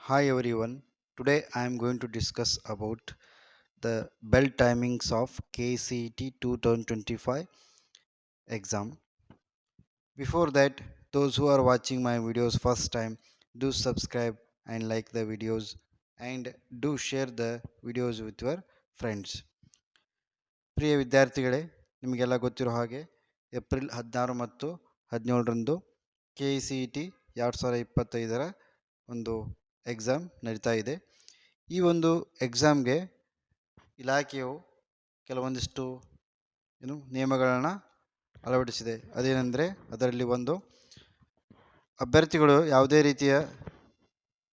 Hi everyone. Today I am going to discuss about the bell timings of KCET 2025 exam. Before that, those who are watching my videos first time, do subscribe and like the videos and do share the videos with your friends. ಪ್ರಿಯ ವಿದ್ಯಾರ್ಥಿಗಳೇ, ನಿಮಗೆಲ್ಲ ಗೊತ್ತಿರೋ ಹಾಗೆ April 16 ಮತ್ತು 17ರಂದು KCET 2025ರ ಒಂದು exam ನಡೀತಾ ಇದೆ. ಈ ಒಂದು ಎಕ್ಸಾಮ್ಗೆ ಇಲಾಖೆಯು ಕೆಲವೊಂದಿಷ್ಟು ನಿಯಮಗಳನ್ನು ಅಳವಡಿಸಿದೆ. ಅದೇನೆಂದರೆ ಅದರಲ್ಲಿ ಒಂದು, ಅಭ್ಯರ್ಥಿಗಳು ಯಾವುದೇ ರೀತಿಯ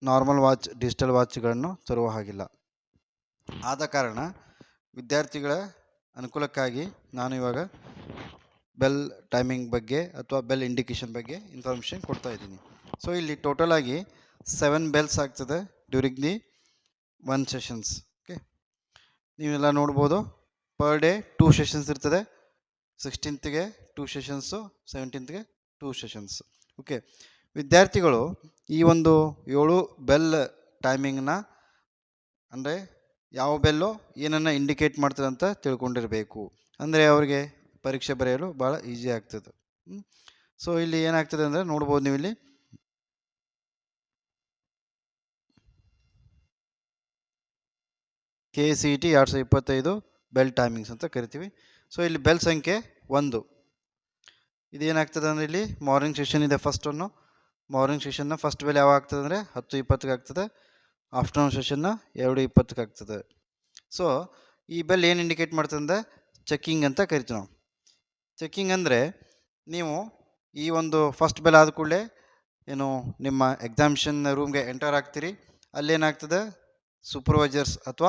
ನಾರ್ಮಲ್ ವಾಚ್, ಡಿಜಿಟಲ್ ವಾಚ್ಗಳನ್ನು ತರುವ ಹಾಗಿಲ್ಲ. ಆದ ಕಾರಣ ವಿದ್ಯಾರ್ಥಿಗಳ ಅನುಕೂಲಕ್ಕಾಗಿ ನಾನು ಇವಾಗ ಬೆಲ್ ಟೈಮಿಂಗ್ ಬಗ್ಗೆ ಅಥವಾ ಬೆಲ್ ಇಂಡಿಕೇಶನ್ ಬಗ್ಗೆ ಇನ್ಫಾರ್ಮೇಷನ್ ಕೊಡ್ತಾ ಇದ್ದೀನಿ. ಸೊ ಇಲ್ಲಿ ಟೋಟಲ್ ಆಗಿ 7 ಬೆಲ್ಸ್ ಆಗ್ತದೆ ಡ್ಯೂರಿಂಗ್ ದಿ 1 ಸೆಷನ್ಸ್. ಓಕೆ, ನೀವೆಲ್ಲ ನೋಡ್ಬೋದು. ಪರ್ ಡೇ 2 ಸೆಷನ್ಸ್ ಇರ್ತದೆ. 16th 2 sessions, 17th 2 sessions. Okay, ವಿದ್ಯಾರ್ಥಿಗಳು ಈ ಒಂದು 7 ಬೆಲ್ ಟೈಮಿಂಗ್ನ ಅಂದರೆ ಯಾವ ಬೆಲ್ಲು ಏನನ್ನು ಇಂಡಿಕೇಟ್ ಮಾಡ್ತದೆ ಅಂತ ತಿಳ್ಕೊಂಡಿರಬೇಕು. ಅಂದರೆ ಅವ್ರಿಗೆ ಪರೀಕ್ಷೆ ಬರೆಯಲು ಭಾಳ ಈಸಿ ಆಗ್ತದೆ. ಸೊ ಇಲ್ಲಿ ಏನಾಗ್ತದೆ ಅಂದರೆ ನೋಡ್ಬೋದು ನೀವು ಇಲ್ಲಿ KCET 2025 ಬೆಲ್ ಟೈಮಿಂಗ್ಸ್ ಅಂತ ಕರಿತೀವಿ. ಸೊ ಇಲ್ಲಿ ಬೆಲ್ ಸಂಖ್ಯೆ 1. ಇದೇನಾಗ್ತದೆ ಅಂದರೆ ಇಲ್ಲಿ ಮಾರ್ನಿಂಗ್ ಸೆಷನ್ ಇದೆ. ಮಾರ್ನಿಂಗ್ ಸೆಷನ್ನ ಫಸ್ಟ್ ಬೆಲ್ ಯಾವಾಗ ಆಗ್ತದೆ ಅಂದರೆ 10:20ಕ್ಕೆ ಆಗ್ತದೆ. ಆಫ್ಟರ್ನೂನ್ ಸೆಷನ್ನ 2:20ಕ್ಕೆ ಆಗ್ತದೆ. ಸೊ ಈ ಬೆಲ್ ಏನು ಇಂಡಿಕೇಟ್ ಮಾಡ್ತದೆ ಅಂದರೆ ಚೆಕ್ಕಿಂಗ್ ಅಂತ ಕರಿತೀವಿ ನಾವು. ಚೆಕ್ಕಿಂಗ್ ಅಂದರೆ ನೀವು ಈ ಒಂದು ಫಸ್ಟ್ ಬೆಲ್ ಆದ ಕೂಡಲೇ ನಿಮ್ಮ ಎಕ್ಸಾಮಿಷನ್ ರೂಮ್ಗೆ ಎಂಟರ್ ಆಗ್ತೀರಿ. ಅಲ್ಲೇನಾಗ್ತದೆ, ಸೂಪರ್ವೈಸರ್ಸ್ ಅಥವಾ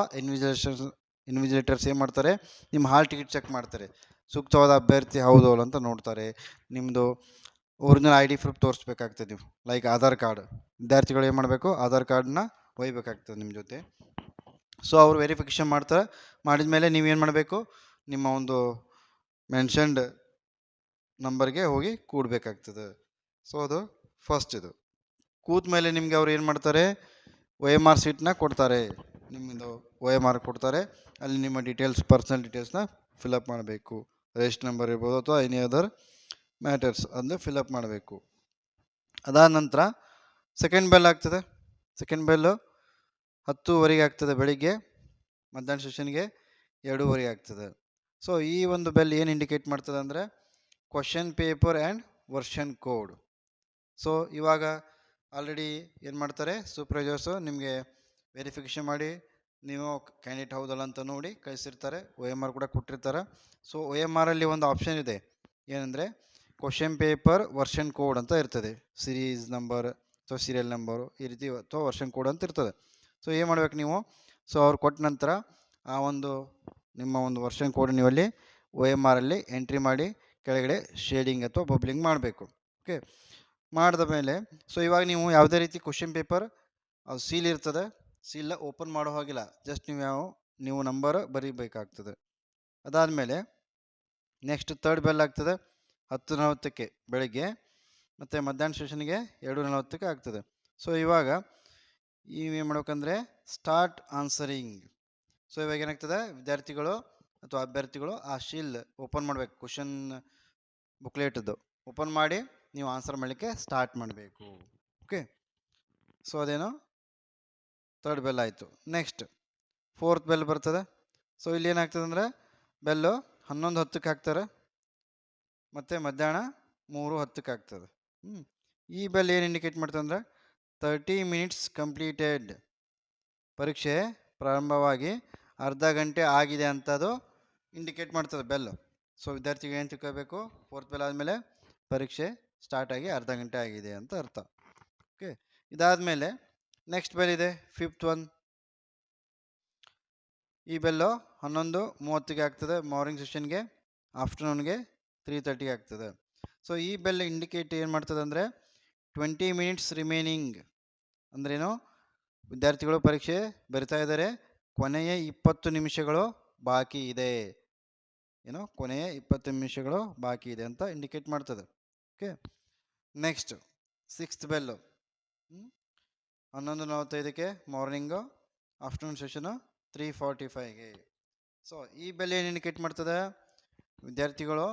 ಇನ್ವಿಜಿಲೇಟರ್ಸ್ ಏನು ಮಾಡ್ತಾರೆ, ನಿಮ್ಮ ಹಾಲ್ ಟಿಕೆಟ್ ಚೆಕ್ ಮಾಡ್ತಾರೆ. ಸೂಕ್ತವಾದ ಅಭ್ಯರ್ಥಿ ಹೌದು ಅಲ್ಲ ಅಂತ ನೋಡ್ತಾರೆ. ನಿಮ್ಮದು ಒರಿಜಿನಲ್ ID ಪ್ರೂಫ್ ತೋರಿಸ್ಬೇಕಾಗ್ತದೆ. ನೀವು ಲೈಕ್ ಆಧಾರ್ ಕಾರ್ಡ್, ವಿದ್ಯಾರ್ಥಿಗಳು ಏನು ಮಾಡಬೇಕು, ಆಧಾರ್ ಕಾರ್ಡನ್ನ ಒಯ್ಬೇಕಾಗ್ತದೆ ನಿಮ್ಮ ಜೊತೆ. ಸೊ ಅವರು ವೆರಿಫಿಕೇಷನ್ ಮಾಡ್ತಾರೆ. ಮಾಡಿದ ಮೇಲೆ ನೀವೇನು ಮಾಡಬೇಕು, ನಿಮ್ಮ ಒಂದು ಮೆನ್ಷನ್ಡ್ ನಂಬರ್ಗೆ ಹೋಗಿ ಕೂಡಬೇಕಾಗ್ತದೆ. ಸೊ ಅದು ಫಸ್ಟ್. ಇದು ಕೂತ ಮೇಲೆ ನಿಮಗೆ ಅವ್ರು ಏನು ಮಾಡ್ತಾರೆ, OMR ಸೀಟ್ನ ಕೊಡ್ತಾರೆ. ನಿಮ್ಮದು OMR ಕೊಡ್ತಾರೆ. ಅಲ್ಲಿ ನಿಮ್ಮ ಡೀಟೇಲ್ಸ್, ಪರ್ಸನಲ್ ಡೀಟೇಲ್ಸ್ನ ಫಿಲಪ್ ಮಾಡಬೇಕು. ರಿಜಿಸ್ಟರ್ ನಂಬರ್ ಇರ್ಬೋದು ಅಥವಾ ಎನಿ ಅದರ್ ಮ್ಯಾಟರ್ಸ್ ಅಂದರೆ ಫಿಲಪ್ ಮಾಡಬೇಕು. ಅದಾದ ನಂತರ ಸೆಕೆಂಡ್ ಬೆಲ್ ಆಗ್ತದೆ. ಸೆಕೆಂಡ್ ಬೆಲ್ಲು 10:00 ಆಗ್ತದೆ ಬೆಳಿಗ್ಗೆ. ಮಧ್ಯಾಹ್ನ ಸೆಷನ್ಗೆ 2:30 ಆಗ್ತದೆ. ಸೊ ಈ ಒಂದು ಬೆಲ್ ಏನು ಇಂಡಿಕೇಟ್ ಮಾಡ್ತದೆ ಅಂದರೆ question paper and version code. So ಇವಾಗ ಆಲ್ರೆಡಿ ಏನು ಮಾಡ್ತಾರೆ, ಸೂಪರ್ವೈಸರ್ಸು ನಿಮಗೆ ವೆರಿಫಿಕೇಷನ್ ಮಾಡಿ ನೀವು ಕ್ಯಾಂಡಿಡೇಟ್ ಹೌದಲ್ಲ ಅಂತ ನೋಡಿ ಕಳಿಸಿರ್ತಾರೆ. OMR ಕೂಡ ಕೊಟ್ಟಿರ್ತಾರೆ. ಸೊ OMRಲ್ಲಿ ಒಂದು ಆಪ್ಷನ್ ಇದೆ, ಏನಂದರೆ ಕ್ವಶನ್ ಪೇಪರ್ ವರ್ಷನ್ ಕೋಡ್ ಅಂತ ಇರ್ತದೆ. ಸಿರೀಸ್ ನಂಬರ್ ಅಥವಾ ಸೀರಿಯಲ್ ನಂಬರು ಈ ರೀತಿ ಅಥವಾ ವರ್ಷನ್ ಕೋಡ್ ಅಂತ ಇರ್ತದೆ. ಸೊ ಏನು ಮಾಡ್ಬೇಕು ನೀವು, ಸೊ ಅವ್ರು ಕೊಟ್ಟ ನಂತರ ಆ ಒಂದು ನಿಮ್ಮ ಒಂದು ವರ್ಷನ್ ಕೋಡ್ ನೀವಲ್ಲಿ OMRಲ್ಲಿ ಎಂಟ್ರಿ ಮಾಡಿ ಕೆಳಗಡೆ ಶೇಡಿಂಗ್ ಅಥವಾ ಬಬ್ಲಿಂಗ್ ಮಾಡಬೇಕು. ಓಕೆ, ಮಾಡಿದ ಮೇಲೆ ಸೊ ಇವಾಗ ನೀವು ಯಾವುದೇ ರೀತಿ ಕ್ವಶನ್ ಪೇಪರ್ ಅದು ಸೀಲ್ ಇರ್ತದೆ, ಸೀಲ್ ಓಪನ್ ಮಾಡೋ ಹಾಗಿಲ್ಲ. ಜಸ್ಟ್ ನೀವು ನಂಬರ್ ಬರೀಬೇಕಾಗ್ತದೆ. ಅದಾದಮೇಲೆ ನೆಕ್ಸ್ಟ್ ಥರ್ಡ್ ಬೆಲ್ ಆಗ್ತದೆ 10:40 ಬೆಳಗ್ಗೆ, ಮತ್ತು ಮಧ್ಯಾಹ್ನ ಸೆಷನ್ಗೆ 2:40 ಆಗ್ತದೆ. ಸೊ ಇವಾಗ ಏನು ಮಾಡ್ಬೇಕಂದ್ರೆ ಸ್ಟಾರ್ಟ್ ಆನ್ಸರಿಂಗ್. ಸೊ ಇವಾಗ ಏನಾಗ್ತದೆ, ವಿದ್ಯಾರ್ಥಿಗಳು ಅಥವಾ ಅಭ್ಯರ್ಥಿಗಳು ಆ ಶೀಲ್ ಓಪನ್ ಮಾಡಬೇಕು. ಕ್ವಶನ್ ಬುಕ್ಲೆಟದ್ದು ಓಪನ್ ಮಾಡಿ ನೀವು ಆನ್ಸರ್ ಮಾಡಲಿಕ್ಕೆ ಸ್ಟಾರ್ಟ್ ಮಾಡಬೇಕು. ಓಕೆ, ಸೊ ಅದೇನು ಥರ್ಡ್ ಬೆಲ್ ಆಯಿತು. ನೆಕ್ಸ್ಟ್ ಫೋರ್ತ್ ಬೆಲ್ ಬರ್ತದೆ. ಸೊ ಇಲ್ಲಿ ಏನಾಗ್ತದೆ ಅಂದರೆ ಬೆಲ್ಲು 11:10 ಹಾಕ್ತಾರೆ ಮತ್ತು ಮಧ್ಯಾಹ್ನ 3:10 ಆಗ್ತದೆ. ಈ ಬೆಲ್ ಏನು ಇಂಡಿಕೇಟ್ ಮಾಡ್ತದೆ ಅಂದರೆ 30 ಮಿನಿಟ್ಸ್ ಕಂಪ್ಲೀಟೆಡ್, ಪರೀಕ್ಷೆ ಪ್ರಾರಂಭವಾಗಿ ಅರ್ಧ ಗಂಟೆ ಆಗಿದೆ ಅಂತದು ಇಂಡಿಕೇಟ್ ಮಾಡ್ತದೆ ಬೆಲ್ಲು. ಸೊ ವಿದ್ಯಾರ್ಥಿಗಳು ಏನು ತಿಳ್ಕೋಬೇಕು, ಫೋರ್ತ್ ಬೆಲ್ ಆದಮೇಲೆ ಪರೀಕ್ಷೆ ಸ್ಟಾರ್ಟ್ ಆಗಿ ಅರ್ಧ ಗಂಟೆ ಆಗಿದೆ ಅಂತ ಅರ್ಥ. ಓಕೆ, ಇದಾದಮೇಲೆ ನೆಕ್ಸ್ಟ್ ಬೆಲ್ ಇದೆ, ಫಿಫ್ತ್ ಒನ್. ಈ ಬೆಲ್ಲು 11:30 ಆಗ್ತದೆ ಮಾರ್ನಿಂಗ್ ಸೆಷನ್ಗೆ. ಆಫ್ಟರ್ನೂನ್ಗೆ 3:30 ಆಗ್ತದೆ. ಸೊ ಈ ಬೆಲ್ ಇಂಡಿಕೇಟ್ ಏನು ಮಾಡ್ತದೆ ಅಂದರೆ 20 ಮಿನಿಟ್ಸ್ ರಿಮೈನಿಂಗ್. ಅಂದ್ರೇನು, ವಿದ್ಯಾರ್ಥಿಗಳು ಪರೀಕ್ಷೆ ಬರಿತಾ ಇದ್ದಾರೆ, ಕೊನೆಯ 20 ನಿಮಿಷಗಳು ಬಾಕಿ ಇದೆ. ಕೊನೆಯ 20 ನಿಮಿಷಗಳು ಬಾಕಿ ಇದೆ ಅಂತ ಇಂಡಿಕೇಟ್ ಮಾಡ್ತದೆ. Okay, next sixth bell. 11:45ಕ್ಕೆ ಮಾರ್ನಿಂಗು, ಆಫ್ಟರ್ನೂನ್ ಸೆಷನು 3:45ಗೆ. ಸೊ ಈ ಬೆಲೆ ಏನು ಇಂಡಿಕೇಟ್ ಮಾಡ್ತದೆ, ವಿದ್ಯಾರ್ಥಿಗಳು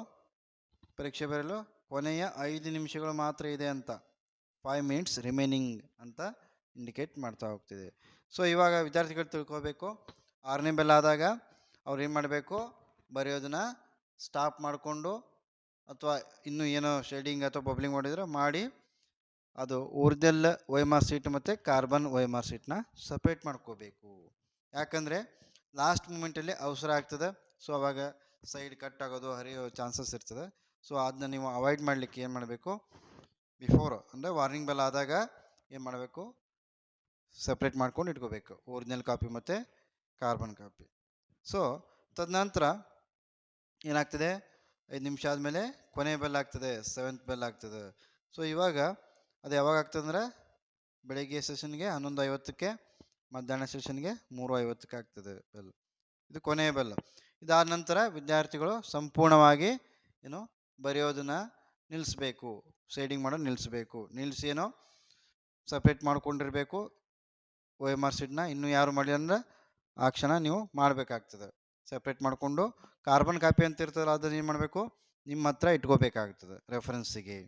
ಪರೀಕ್ಷೆ ಬರಲು ಕೊನೆಯ 5 ನಿಮಿಷಗಳು ಮಾತ್ರ ಇದೆ ಅಂತ, 5 ಮಿನಿಟ್ಸ್ ರಿಮೈನಿಂಗ್ ಅಂತ ಇಂಡಿಕೇಟ್ ಮಾಡ್ತಾ ಹೋಗ್ತಿದೆ. ಸೊ ಇವಾಗ ವಿದ್ಯಾರ್ಥಿಗಳು ತಿಳ್ಕೋಬೇಕು, 6ನೇ ಬೆಲ್ ಆದಾಗ ಅವ್ರು ಏನು ಮಾಡಬೇಕು, ಬರೆಯೋದನ್ನ ಸ್ಟಾಪ್ ಮಾಡಿಕೊಂಡು ಅಥವಾ ಇನ್ನೂ ಏನೋ ಶೇಡಿಂಗ್ ಅಥವಾ ಬಬ್ಲಿಂಗ್ ಮಾಡಿದ್ರೆ ಮಾಡಿ, ಅದು ಒರಿಜಿನಲ್ OMR ಶೀಟ್ ಮತ್ತು ಕಾರ್ಬನ್ OMR ಶೀಟ್ನ ಸಪ್ರೇಟ್ ಮಾಡ್ಕೋಬೇಕು. ಯಾಕಂದರೆ ಲಾಸ್ಟ್ ಮೂಮೆಂಟಲ್ಲಿ ಅವಸರ ಆಗ್ತದೆ. ಸೊ ಅವಾಗ ಸೈಡ್ ಕಟ್ ಆಗೋದು, ಹರಿಯೋ ಚಾನ್ಸಸ್ ಇರ್ತದೆ. ಸೊ ಅದನ್ನ ನೀವು ಅವಾಯ್ಡ್ ಮಾಡಲಿಕ್ಕೆ ಏನು ಮಾಡಬೇಕು, ಬಿಫೋರ್ ಅಂದರೆ ವಾರ್ನಿಂಗ್ ಬೆಲ್ ಆದಾಗ ಏನು ಮಾಡಬೇಕು, ಸಪ್ರೇಟ್ ಮಾಡ್ಕೊಂಡು ಇಟ್ಕೋಬೇಕು ಒರಿಜಿನಲ್ ಕಾಪಿ ಮತ್ತು ಕಾರ್ಬನ್ ಕಾಪಿ. ಸೊ ತದನಂತರ ಏನಾಗ್ತದೆ, 5 ನಿಮಿಷ ಆದಮೇಲೆ ಕೊನೆ ಬೆಲ್ ಆಗ್ತದೆ, 7th ಬೆಲ್ ಆಗ್ತದೆ. ಸೊ ಇವಾಗ ಅದು ಯಾವಾಗ ಆಗ್ತದೆ ಅಂದರೆ ಬೆಳಗ್ಗೆ ಸೆಷನ್ಗೆ 11:50ಕ್ಕೆ, ಮಧ್ಯಾಹ್ನ ಸೆಷನ್ಗೆ 3:50ಕ್ಕೆ ಆಗ್ತದೆ ಬೆಲ್. ಇದು ಕೊನೆಯ ಬೆಲ್. ಇದಾದ ನಂತರ ವಿದ್ಯಾರ್ಥಿಗಳು ಸಂಪೂರ್ಣವಾಗಿ ಏನು ಬರೆಯೋದನ್ನು ನಿಲ್ಲಿಸ್ಬೇಕು, ಶೇಡಿಂಗ್ ಮಾಡೋದು ನಿಲ್ಲಿಸ್ಬೇಕು. ನಿಲ್ಲಿಸಿ ಏನೋ ಸಪ್ರೇಟ್ ಮಾಡ್ಕೊಂಡಿರಬೇಕು OMR ಶೀಟ್ನ. ಇನ್ನೂ ಯಾರು ಮಾಡಿ ಅಂದ್ರೆ ಆ ಕ್ಷಣ ನೀವು ಮಾಡಬೇಕಾಗ್ತದೆ. ಸಪ್ರೇಟ್ ಮಾಡಿಕೊಂಡು ಕಾರ್ಬನ್ ಕಾಪಿ ಅಂತ ಇರ್ತದಲ್ಲ, ಅದನ್ನು ಏನು ಮಾಡಬೇಕು, ನಿಮ್ಮ ಹತ್ರ ಇಟ್ಕೋಬೇಕಾಗ್ತದೆ ರೆಫರೆನ್ಸಿಗೆ.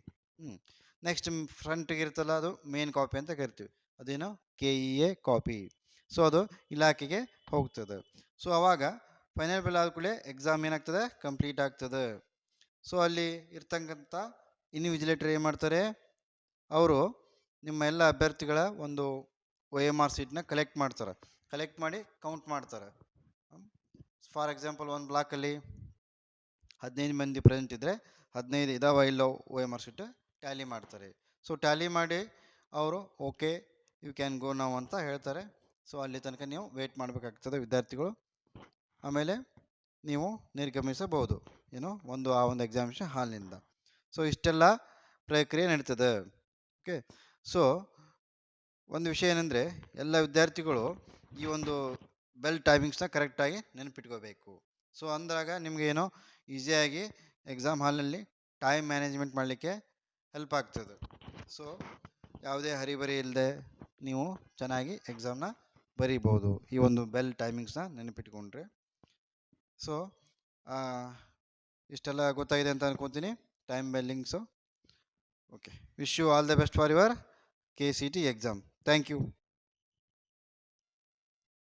ನೆಕ್ಸ್ಟ್ ಫ್ರಂಟಿಗೆ ಇರ್ತಲ್ಲ, ಅದು ಮೇನ್ ಕಾಪಿ ಅಂತ ಕರಿತೀವಿ. ಅದೇನು KEA ಕಾಪಿ. ಸೊ ಅದು ಇಲಾಖೆಗೆ ಹೋಗ್ತದೆ. ಸೊ ಅವಾಗ ಫೈನಲ್ ಬೆಲ್ ಆದ ಕೂಡಲೇ ಎಕ್ಸಾಮ್ ಏನಾಗ್ತದೆ, ಕಂಪ್ಲೀಟ್ ಆಗ್ತದೆ. ಸೊ ಅಲ್ಲಿ ಇರ್ತಕ್ಕಂಥ ಇನ್ವಿಜಿಲೇಟರ್ ಏನು ಮಾಡ್ತಾರೆ, ಅವರು ನಿಮ್ಮ ಎಲ್ಲ ಅಭ್ಯರ್ಥಿಗಳ ಒಂದು OMR ಶೀಟ್ನ ಕಲೆಕ್ಟ್ ಮಾಡ್ತಾರೆ. ಕಲೆಕ್ಟ್ ಮಾಡಿ ಕೌಂಟ್ ಮಾಡ್ತಾರೆ. ಫಾರ್ ಎಕ್ಸಾಂಪಲ್ ಒಂದು ಬ್ಲಾಕಲ್ಲಿ 15 ಮಂದಿ ಪ್ರೆಸೆಂಟ್ ಇದ್ದರೆ 15 ಇದಾವ ಇಲ್ಲೋ OMR ಶೀಟ್ ಟ್ಯಾಲಿ ಮಾಡ್ತಾರೆ. ಸೊ ಟ್ಯಾಲಿ ಮಾಡಿ ಅವರು ಓಕೆ ಯು ಕ್ಯಾನ್ ಗೋ ನಾವು ಅಂತ ಹೇಳ್ತಾರೆ. ಸೊ ಅಲ್ಲಿ ತನಕ ನೀವು ವೇಟ್ ಮಾಡಬೇಕಾಗ್ತದೆ ವಿದ್ಯಾರ್ಥಿಗಳು. ಆಮೇಲೆ ನೀವು ನಿರ್ಗಮಿಸಬಹುದು ಏನು ಆ ಒಂದು ಎಕ್ಸಾಮಿನೇಷನ್ ಹಾಲ್ನಿಂದ. ಸೊ ಇಷ್ಟೆಲ್ಲ ಪ್ರಕ್ರಿಯೆ ನಡೀತದೆ. ಓಕೆ. ಸೊ ಒಂದು ವಿಷಯ ಏನಂದರೆ, ಎಲ್ಲ ವಿದ್ಯಾರ್ಥಿಗಳು ಈ ಒಂದು ಬೆಲ್ ಟೈಮಿಂಗ್ಸ್ನ ಕರೆಕ್ಟಾಗಿ ನೆನಪಿಟ್ಕೋಬೇಕು. ಸೊ ಅಂದಾಗ ನಿಮಗೆ ಏನೋ ಈಸಿಯಾಗಿ ಎಕ್ಸಾಮ್ ಹಾಲ್ನಲ್ಲಿ ಟೈಮ್ ಮ್ಯಾನೇಜ್ಮೆಂಟ್ ಮಾಡಲಿಕ್ಕೆ ಹೆಲ್ಪ್ ಆಗ್ತದೆ. ಸೊ ಯಾವುದೇ ಹರಿಬರಿ ಇಲ್ಲದೆ ನೀವು ಚೆನ್ನಾಗಿ ಎಕ್ಸಾಮ್ನ ಬರೀಬೋದು ಈ ಒಂದು ಬೆಲ್ ಟೈಮಿಂಗ್ಸ್ನ ನೆನಪಿಟ್ಕೊಂಡ್ರೆ. ಸೊ ಇಷ್ಟೆಲ್ಲ ಗೊತ್ತಾಗಿದೆ ಅಂತ ಅನ್ಕೊತೀನಿ, time bellings. Okay, wish you all the best for your KCET exam. Thank you.